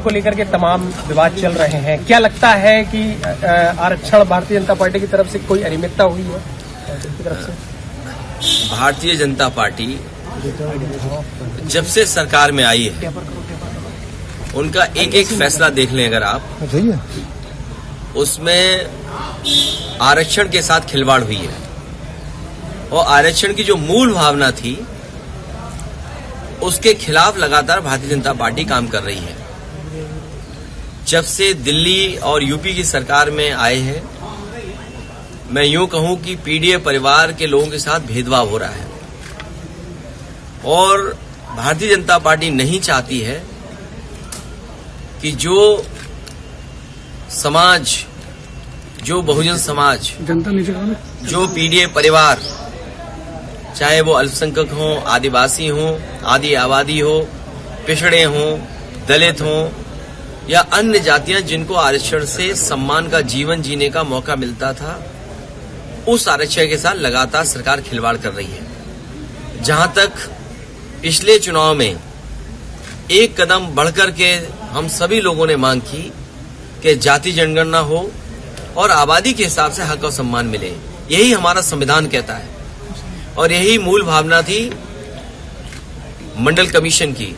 को लेकर के तमाम विवाद चल रहे हैं, क्या लगता है कि आरक्षण भारतीय जनता पार्टी की तरफ से कोई अनियमितता हुई है? की तरफ से भारतीय जनता पार्टी जब से सरकार में आई है उनका एक एक फैसला देख लें अगर आप, उसमें आरक्षण के साथ खिलवाड़ हुई है और आरक्षण की जो मूल भावना थी उसके खिलाफ लगातार भारतीय जनता पार्टी काम कर रही है। जब से दिल्ली और यूपी की सरकार में आए हैं, मैं यूं कहूं कि पीडीए परिवार के लोगों के साथ भेदभाव हो रहा है और भारतीय जनता पार्टी नहीं चाहती है कि जो समाज, जो बहुजन समाज, जो पीडीए परिवार, चाहे वो अल्पसंख्यक हों, आदिवासी हों, आदि आबादी हो, पिछड़े हों, दलित हों या अन्य जातियां जिनको आरक्षण से सम्मान का जीवन जीने का मौका मिलता था, उस आरक्षण के साथ लगातार सरकार खिलवाड़ कर रही है। जहां तक पिछले चुनाव में एक कदम बढ़कर के हम सभी लोगों ने मांग की कि जाति जनगणना हो और आबादी के हिसाब से हक और सम्मान मिले, यही हमारा संविधान कहता है और यही मूल भावना थी मंडल कमीशन की,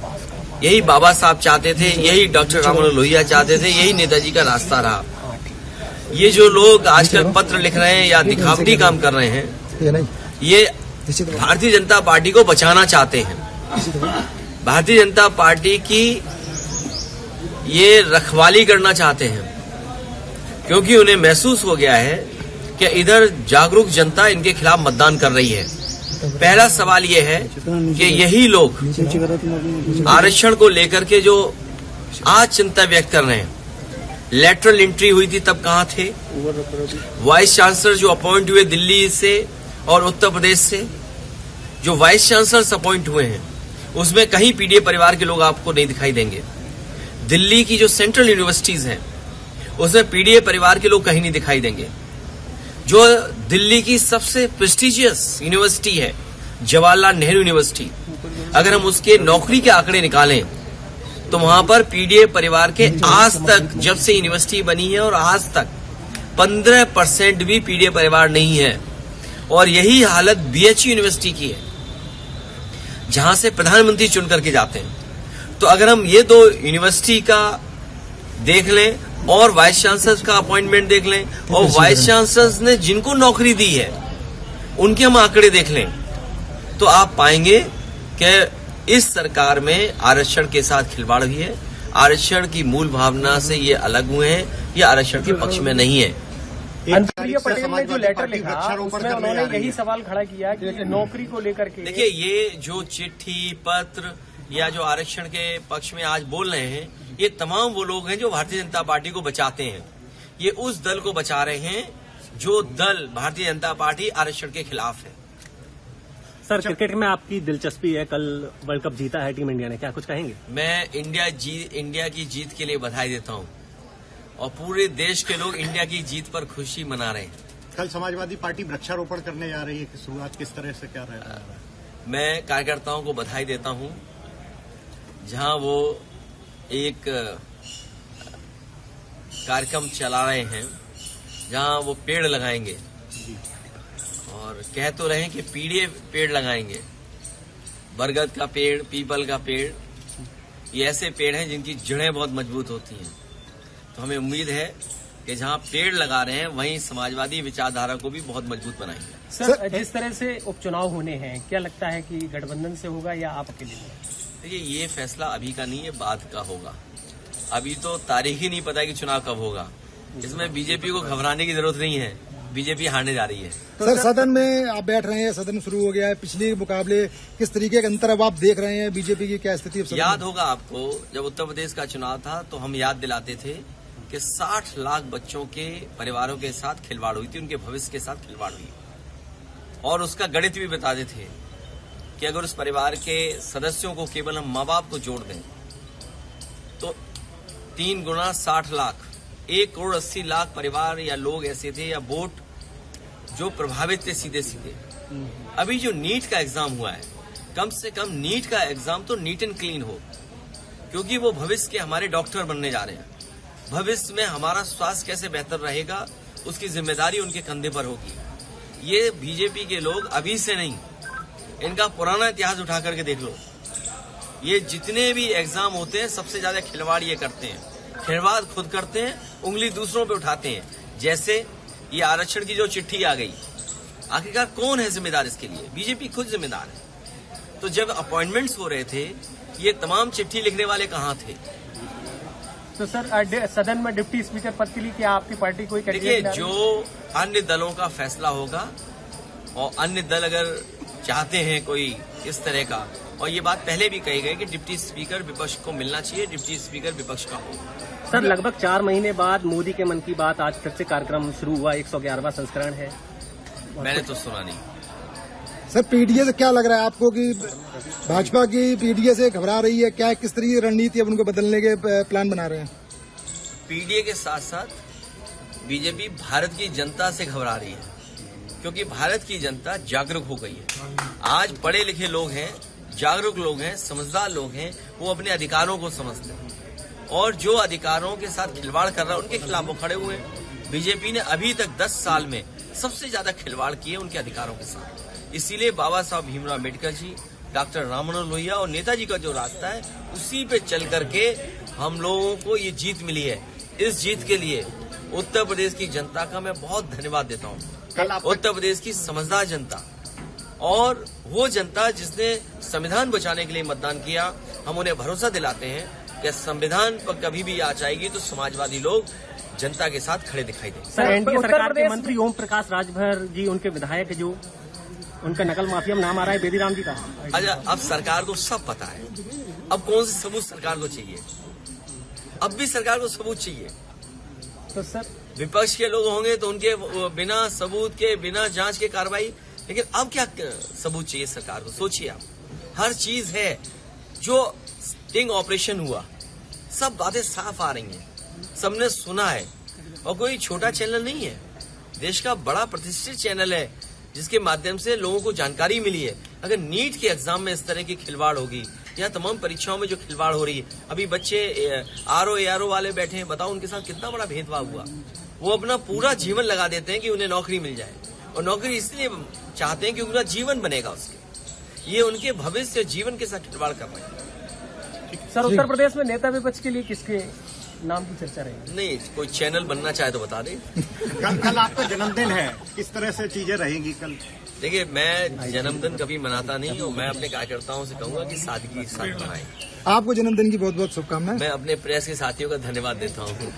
यही बाबा साहब चाहते थे, यही डॉक्टर राम मनोहर लोहिया चाहते थे, यही नेताजी का रास्ता रहा। ये जो लोग आजकल पत्र लिख रहे हैं या दिखावटी काम कर रहे हैं, ये भारतीय जनता पार्टी को बचाना चाहते हैं, भारतीय जनता पार्टी की ये रखवाली करना चाहते हैं, क्योंकि उन्हें महसूस हो गया है कि इधर जागरूक जनता इनके खिलाफ मतदान कर रही है। पहला सवाल ये है कि यही लोग आरक्षण को लेकर के जो आज चिंता व्यक्त कर रहे हैं, लेटरल एंट्री हुई थी तब कहां थे? वाइस चांसलर जो अपॉइंट हुए दिल्ली से और उत्तर प्रदेश से, जो वाइस चांसलर अपॉइंट हुए हैं उसमें कहीं पीडीए परिवार के लोग आपको नहीं दिखाई देंगे। दिल्ली की जो सेंट्रल यूनिवर्सिटीज हैं उसमें पीडीए परिवार के लोग कहीं नहीं दिखाई देंगे। जो दिल्ली की सबसे प्रेस्टिजियस यूनिवर्सिटी है जवाहरलाल नेहरू यूनिवर्सिटी, अगर हम उसके नौकरी के आंकड़े निकालें तो वहां पर पीडीए परिवार के आज तक, जब से यूनिवर्सिटी बनी है और आज तक 15% भी पीडीए परिवार नहीं है। और यही हालत बीएचयू यूनिवर्सिटी की है जहां से प्रधानमंत्री चुन करके जाते हैं। तो अगर हम ये दो यूनिवर्सिटी का देख लें और वाइस चांसलर का अपॉइंटमेंट देख लें और वाइस चांसलर ने जिनको नौकरी दी है उनके हम आंकड़े देख लें, तो आप पाएंगे कि इस सरकार में आरक्षण के साथ खिलवाड़ हुई है। आरक्षण की मूल भावना से ये अलग हुए हैं, ये आरक्षण के पक्ष में नहीं है। अनुप्रिया पटेल ने जो लेटर लिखा उसमें उन्होंने यही सवाल खड़ा किया कि नौकरी को लेकर के, देखिए ये जो चिट्ठी पत्र या जो आरक्षण के पक्ष में आज बोल रहे हैं, ये तमाम वो लोग हैं जो भारतीय जनता पार्टी को बचाते हैं। ये उस दल को बचा रहे हैं जो दल भारतीय जनता पार्टी आरक्षण के खिलाफ है। सर, क्रिकेट में आपकी दिलचस्पी है, कल वर्ल्ड कप जीता है टीम इंडिया ने, क्या कुछ कहेंगे? मैं इंडिया की जीत के लिए बधाई देता हूं और पूरे देश के लोग इंडिया की जीत पर खुशी मना रहे हैं। कल समाजवादी पार्टी वृक्षारोपण करने जा रही है, शुरुआत किस तरह से क्या रहा है? मैं कार्यकर्ताओं को बधाई देता हूं जहां वो एक कार्यक्रम चला रहे हैं जहां वो पेड़ लगाएंगे और कह तो रहे हैं कि पीडीए पेड़ लगाएंगे, बरगद का पेड़, पीपल का पेड़, ये ऐसे पेड़ हैं जिनकी जड़ें बहुत मजबूत होती हैं। तो हमें उम्मीद है कि जहां पेड़ लगा रहे हैं वहीं समाजवादी विचारधारा को भी बहुत मजबूत बनाएंगे। सर, जिस तरह से उपचुनाव होने हैं, क्या लगता है कि गठबंधन से होगा या आप अकेले? देखिए ये फैसला अभी का नहीं है, बाद का होगा। अभी तो तारीख ही नहीं पता कि चुनाव कब होगा। इसमें बीजेपी को घबराने की जरूरत नहीं है, बीजेपी हारने जा रही है। सर, सदन में आप बैठ रहे हैं, सदन शुरू हो गया है, पिछले मुकाबले किस तरीके के अंतर अब आप देख रहे हैं? बीजेपी की क्या स्थिति? याद होगा आपको, जब उत्तर प्रदेश का चुनाव था तो हम याद दिलाते थे कि 60 लाख बच्चों के परिवारों के साथ खिलवाड़ हुई थी, उनके भविष्य के साथ खिलवाड़ हुई और उसका गणित भी बताते थे कि अगर उस परिवार के सदस्यों को केवल हम माँ बाप को जोड़ दें तो 3 गुना 60 लाख, 1,80,00,000 परिवार या लोग ऐसे थे या वोट जो प्रभावित थे सीधे सीधे। अभी जो नीट का एग्जाम हुआ है, कम से कम नीट का एग्जाम तो नीट एंड क्लीन हो, क्योंकि वो भविष्य के हमारे डॉक्टर बनने जा रहे हैं। भविष्य में हमारा स्वास्थ्य कैसे बेहतर रहेगा उसकी जिम्मेदारी उनके कंधे पर होगी। ये बीजेपी के लोग अभी से नहीं, इनका पुराना इतिहास उठा करके देख लो। ये जितने भी एग्जाम होते हैं सबसे ज्यादा खिलवाड़ ये करते हैं, खिलवाड़ खुद करते हैं, उंगली दूसरों पे उठाते हैं। जैसे ये आरक्षण की जो चिट्ठी आ गई, आखिरकार कौन है जिम्मेदार इसके लिए? बीजेपी खुद जिम्मेदार है। तो जब अपॉइंटमेंट्स हो रहे थे, ये तमाम चिट्ठी लिखने वाले कहाँ थे? तो सर सदन में डिप्टी स्पीकर पद के लिए क्या आपकी पार्टी कोई देखिए, कैंडिडेट? जो अन्य दलों का फैसला होगा और अन्य दल अगर चाहते हैं कोई इस तरह का, और ये बात पहले भी कही गई कि डिप्टी स्पीकर विपक्ष को मिलना चाहिए, डिप्टी स्पीकर विपक्ष का हो। सर लगभग 4 महीने बाद मोदी के मन की बात आज फिर से कार्यक्रम शुरू हुआ, 111वां संस्करण है। मैंने तो सुना नहीं। सर पीडीए से क्या लग रहा है आपको कि भाजपा की पीडीए से घबरा रही है क्या? किस तरीके की रणनीति अब उनको बदलने के प्लान बना रहे हैं? पीडीए के साथ साथ बीजेपी भारत की जनता से घबरा रही है, क्योंकि भारत की जनता जागरूक हो गई है। आज पढ़े लिखे लोग हैं, जागरूक लोग हैं, समझदार लोग हैं, वो अपने अधिकारों को समझते हैं और जो अधिकारों के साथ खिलवाड़ कर रहा है उनके खिलाफ वो खड़े हुए हैं। बीजेपी ने अभी तक 10 साल में सबसे ज्यादा खिलवाड़ किए उनके अधिकारों के साथ। इसीलिए बाबा साहब भीमराव अम्बेडकर जी, डॉक्टर राममनोहर लोहिया और नेताजी का जो रास्ता है उसी पे चल करके हम लोगों को ये जीत मिली है। इस जीत के लिए उत्तर प्रदेश की जनता का मैं बहुत धन्यवाद देता हूँ। उत्तर प्रदेश की समझदार जनता और वो जनता जिसने संविधान बचाने के लिए मतदान किया, हम उन्हें भरोसा दिलाते हैं कि संविधान पर कभी भी आँच आएगी तो समाजवादी लोग जनता के साथ खड़े दिखाई देंगे। सर एनडीए सरकार के मंत्री ओम प्रकाश राजभर जी, उनके विधायक जो उनका नकल माफिया में नाम आ रहा है बेदीराम जी का। अच्छा, अब सरकार को सब पता है, अब कौन से सबूत सरकार को चाहिए? अब भी सरकार को सबूत चाहिए। तो सर विपक्ष के लोग होंगे तो उनके बिना सबूत के, बिना जांच के कार्रवाई, लेकिन अब क्या सबूत चाहिए सरकार को? सोचिए आप, हर चीज है। जो स्टिंग ऑपरेशन हुआ, सब बातें साफ आ रही हैं, सबने सुना है और कोई छोटा चैनल नहीं है, देश का बड़ा प्रतिष्ठित चैनल है जिसके माध्यम से लोगों को जानकारी मिली है। अगर नीट के एग्जाम में इस तरह की खिलवाड़ होगी या तमाम परीक्षाओं में जो खिलवाड़ हो रही है, अभी बच्चे आरओ वाले बैठे हैं, बताओ उनके साथ कितना बड़ा भेदभाव हुआ। वो अपना पूरा जीवन लगा देते हैं कि उन्हें नौकरी मिल जाए, और नौकरी इसलिए चाहते हैं कि उनका जीवन बनेगा उसके। ये उनके भविष्य जीवन के साथ खिलवाड़ कर रहे हैं। सर उत्तर प्रदेश में नेता विपक्ष के लिए किसके नाम की चर्चा रहेगी? नहीं, कोई चैनल बनना चाहे तो बता दे। कल आपका जन्मदिन है, किस तरह से चीजें रहेंगी कल? देखिए, मैं जन्मदिन कभी मनाता नहीं और मैं अपने कार्यकर्ताओं से कहूंगा कि सादगी के साथ मनाएं। आपको जन्मदिन की बहुत बहुत शुभकामनाएं। मैं अपने प्रेस के साथियों का धन्यवाद देता हूँ।